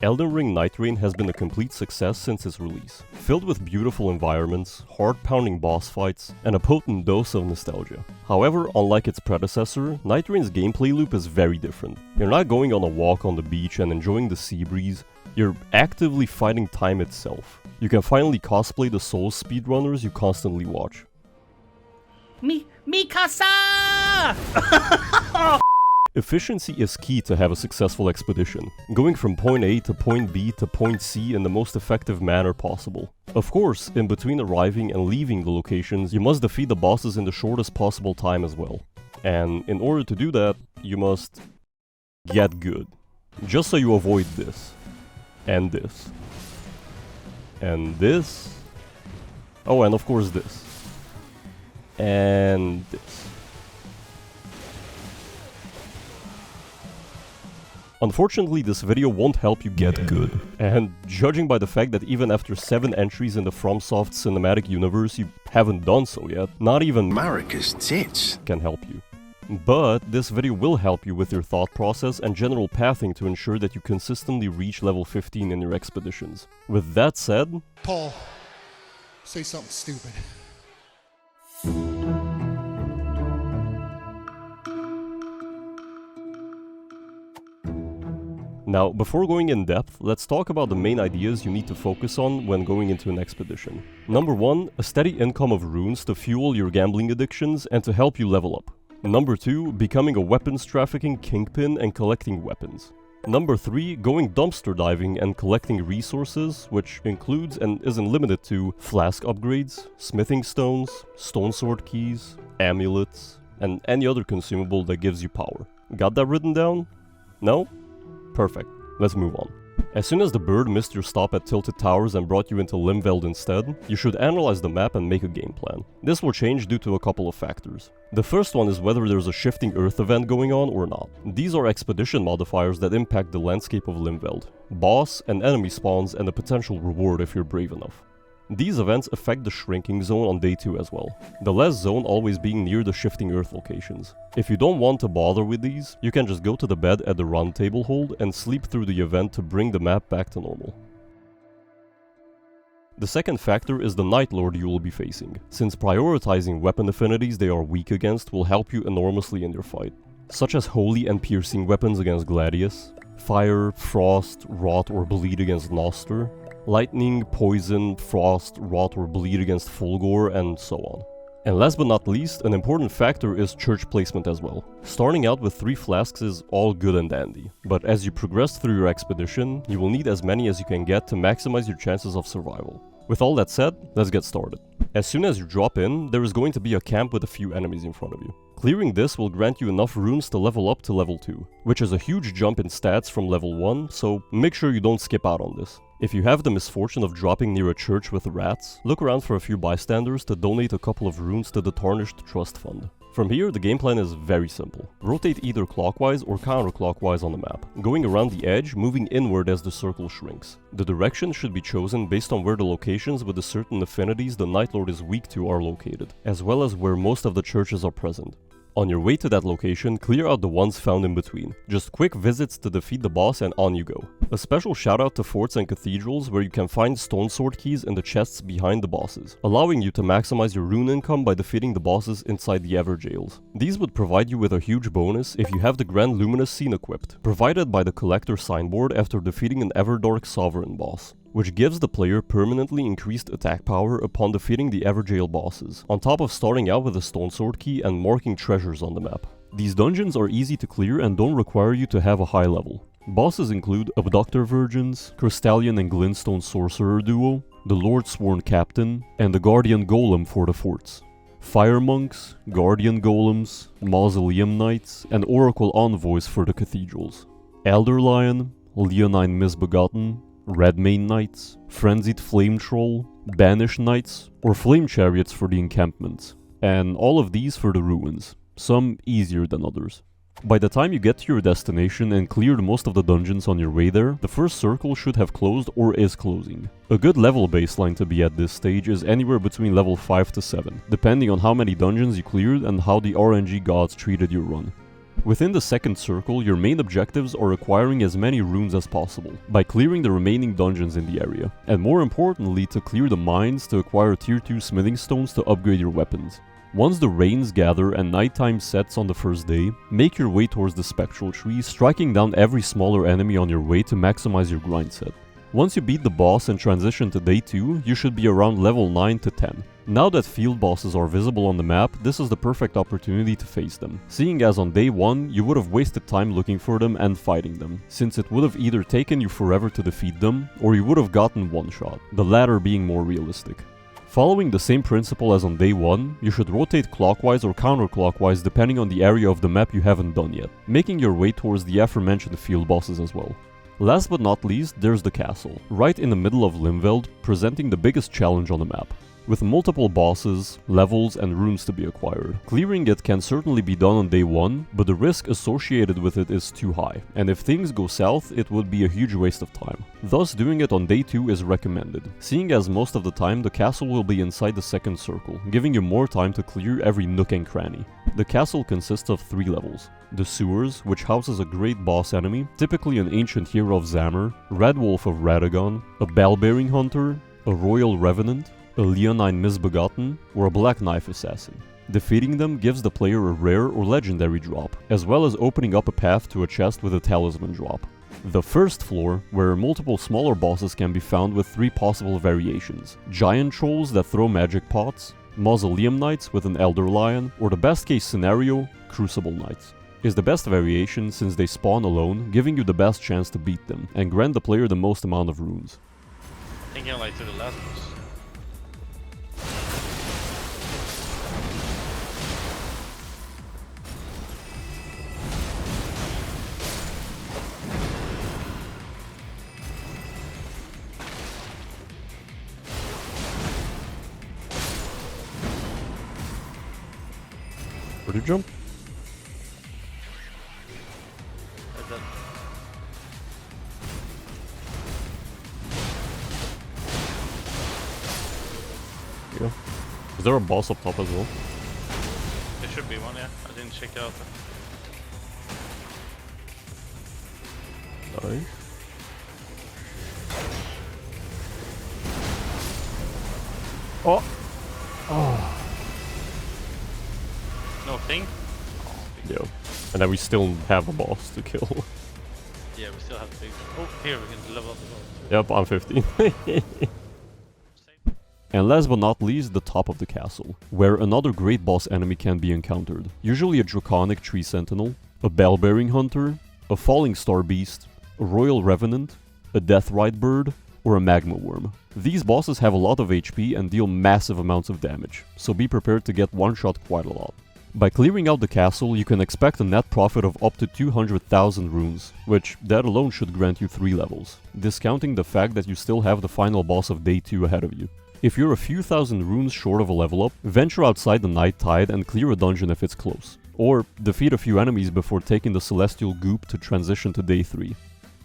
Elden Ring Nightreign has been a complete success since its release, filled with beautiful environments, heart-pounding boss fights, and a potent dose of nostalgia. However, unlike its predecessor, Nightrein's gameplay loop is very different. You're not going on a walk on the beach and enjoying the sea breeze, you're actively fighting time itself. You can finally cosplay the Souls speedrunners you constantly watch. Mikasa! Efficiency is key to have a successful expedition, going from point A to point B to point C in the most effective manner possible. Of course, in between arriving and leaving the locations, you must defeat the bosses in the shortest possible time as well. And in order to do that, you must get good. Just so you avoid this. And this. And this. Oh, and of course this. And this. Unfortunately, this video won't help you get good. And judging by the fact that even after 7 entries in the FromSoft cinematic universe, you haven't done so yet, not even Marika's tits can help you. But this video will help you with your thought process and general pathing to ensure that you consistently reach level 15 in your expeditions. With that said, Paul, say something stupid. Now, before going in depth, let's talk about the main ideas you need to focus on when going into an expedition. Number 1, a steady income of runes to fuel your gambling addictions and to help you level up. Number 2, becoming a weapons trafficking kingpin and collecting weapons. Number 3, going dumpster diving and collecting resources, which includes and isn't limited to flask upgrades, smithing stones, stone sword keys, amulets, and any other consumable that gives you power. Got that written down? No? Perfect. Let's move on. As soon as the bird missed your stop at Tilted Towers and brought you into Limveld instead, you should analyze the map and make a game plan. This will change due to a couple of factors. The first one is whether there's a shifting earth event going on or not. These are expedition modifiers that impact the landscape of Limveld, boss and enemy spawns, and a potential reward if you're brave enough. These events affect the shrinking zone on day 2 as well, the last zone always being near the shifting earth locations. If you don't want to bother with these, you can just go to the bed at the round table hold and sleep through the event to bring the map back to normal. The second factor is the Night Lord you will be facing, since prioritizing weapon affinities they are weak against will help you enormously in your fight, such as holy and piercing weapons against Gladius, fire, frost, rot or bleed against Noster, lightning, poison, frost, rot or bleed against Fulgor, and so on. And last but not least, an important factor is church placement as well. Starting out with 3 flasks is all good and dandy, but as you progress through your expedition, you will need as many as you can get to maximize your chances of survival. With all that said, let's get started. As soon as you drop in, there is going to be a camp with a few enemies in front of you. Clearing this will grant you enough runes to level up to level 2, which is a huge jump in stats from level 1, so make sure you don't skip out on this. If you have the misfortune of dropping near a church with rats, look around for a few bystanders to donate a couple of runes to the Tarnished Trust Fund. From here, the game plan is very simple. Rotate either clockwise or counterclockwise on the map, going around the edge, moving inward as the circle shrinks. The direction should be chosen based on where the locations with the certain affinities the Night Lord is weak to are located, as well as where most of the churches are present. On your way to that location, clear out the ones found in between. Just quick visits to defeat the boss and on you go. A special shout out to forts and cathedrals where you can find stone sword keys in the chests behind the bosses, allowing you to maximize your rune income by defeating the bosses inside the Everjails. These would provide you with a huge bonus if you have the Grand Luminous Scene equipped, provided by the Collector signboard after defeating an Everdark Sovereign boss, which gives the player permanently increased attack power upon defeating the Everjail bosses, on top of starting out with a stone sword key and marking treasures on the map. These dungeons are easy to clear and don't require you to have a high level. Bosses include Abductor Virgins, Crystallion and Glintstone Sorcerer duo, the Lord Sworn Captain, and the Guardian Golem for the forts. Fire Monks, Guardian Golems, Mausoleum Knights, and Oracle Envoys for the cathedrals. Elder Lion, Leonine Misbegotten, Redmane Knights, Frenzied Flame Troll, Banished Knights, or Flame Chariots for the encampments, and all of these for the ruins, some easier than others. By the time you get to your destination and cleared most of the dungeons on your way there, the first circle should have closed or is closing. A good level baseline to be at this stage is anywhere between level 5 to 7, depending on how many dungeons you cleared and how the RNG gods treated your run. Within the second circle, your main objectives are acquiring as many runes as possible, by clearing the remaining dungeons in the area, and more importantly to clear the mines to acquire tier 2 smithing stones to upgrade your weapons. Once the rains gather and nighttime sets on the first day, make your way towards the spectral tree, striking down every smaller enemy on your way to maximize your grind set. Once you beat the boss and transition to day 2, you should be around level 9 to 10. Now that field bosses are visible on the map, this is the perfect opportunity to face them, seeing as on day 1 you would have wasted time looking for them and fighting them, since it would have either taken you forever to defeat them, or you would have gotten one shot, the latter being more realistic. Following the same principle as on day 1, you should rotate clockwise or counterclockwise depending on the area of the map you haven't done yet, making your way towards the aforementioned field bosses as well. Last but not least, there's the castle, right in the middle of Limveld, presenting the biggest challenge on the map. With multiple bosses, levels and runes to be acquired. Clearing it can certainly be done on day 1, but the risk associated with it is too high, and if things go south, it would be a huge waste of time. Thus, doing it on day 2 is recommended, seeing as most of the time the castle will be inside the second circle, giving you more time to clear every nook and cranny. The castle consists of 3 levels. The sewers, which houses a great boss enemy, typically an ancient hero of Zamor, Red Wolf of Radagon, a bell-bearing hunter, a royal revenant, a leonine misbegotten, or a black knife assassin. Defeating them gives the player a rare or legendary drop, as well as opening up a path to a chest with a talisman drop. The first floor, where multiple smaller bosses can be found with 3 possible variations: giant trolls that throw magic pots, mausoleum knights with an elder lion, or the best case scenario, crucible knights, is the best variation since they spawn alone, giving you the best chance to beat them, and grant the player the most amount of runes. I think I like to the last boss. Where'd you jump? Yeah. Is there a boss up top as well? There should be one, yeah. I didn't check it out. Nice. Oh! Oh! No thing? Yeah. And then we still have a boss to kill. Yeah, we still have the big... Oh, here we can level up as well. Yep, I'm 15. And last but not least, the top of the castle, where another great boss enemy can be encountered. Usually a draconic tree sentinel, a bell-bearing hunter, a falling star beast, a royal revenant, a deathrite bird, or a magma worm. These bosses have a lot of HP and deal massive amounts of damage, so be prepared to get one-shot quite a lot. By clearing out the castle, you can expect a net profit of up to 200,000 runes, which that alone should grant you 3 levels, discounting the fact that you still have the final boss of day 2 ahead of you. If you're a few thousand runes short of a level up, venture outside the Night Tide and clear a dungeon if it's close, or defeat a few enemies before taking the Celestial Goop to transition to day 3.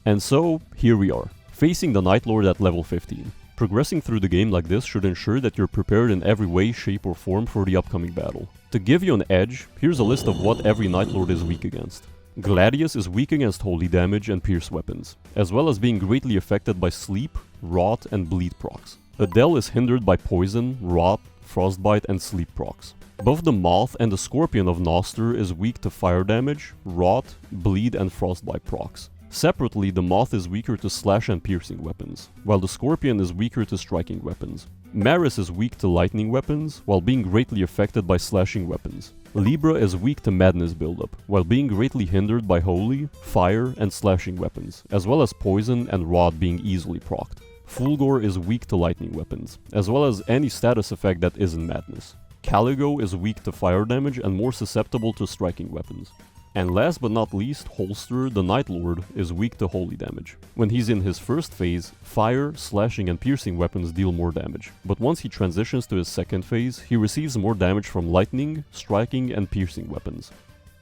And so, here we are, facing the Night Lord at level 15. Progressing through the game like this should ensure that you're prepared in every way, shape or form for the upcoming battle. To give you an edge, here's a list of what every Night Lord is weak against. Gladius is weak against holy damage and pierce weapons, as well as being greatly affected by sleep, rot and bleed procs. Adele is hindered by poison, rot, frostbite and sleep procs. Both the Moth and the Scorpion of Noster is weak to fire damage, rot, bleed and frostbite procs. Separately, the Moth is weaker to slash and piercing weapons, while the Scorpion is weaker to striking weapons. Maris is weak to lightning weapons, while being greatly affected by slashing weapons. Libra is weak to madness buildup, while being greatly hindered by holy, fire and slashing weapons, as well as poison and rot being easily procced. Fulgor is weak to lightning weapons, as well as any status effect that isn't madness. Caligo is weak to fire damage and more susceptible to striking weapons. And last but not least, Holster, the Night Lord, is weak to holy damage. When he's in his first phase, fire, slashing and piercing weapons deal more damage, but once he transitions to his second phase, he receives more damage from lightning, striking and piercing weapons.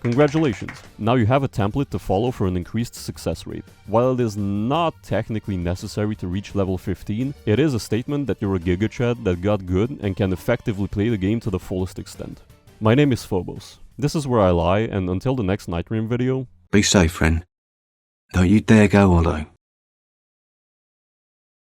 Congratulations! Now you have a template to follow for an increased success rate. While it is not technically necessary to reach level 15, it is a statement that you're a Giga Chad that got good and can effectively play the game to the fullest extent. My name is Phobos. This is where I lie, and until the next Nightreign video, Be safe, friend. Don't you dare go hollow.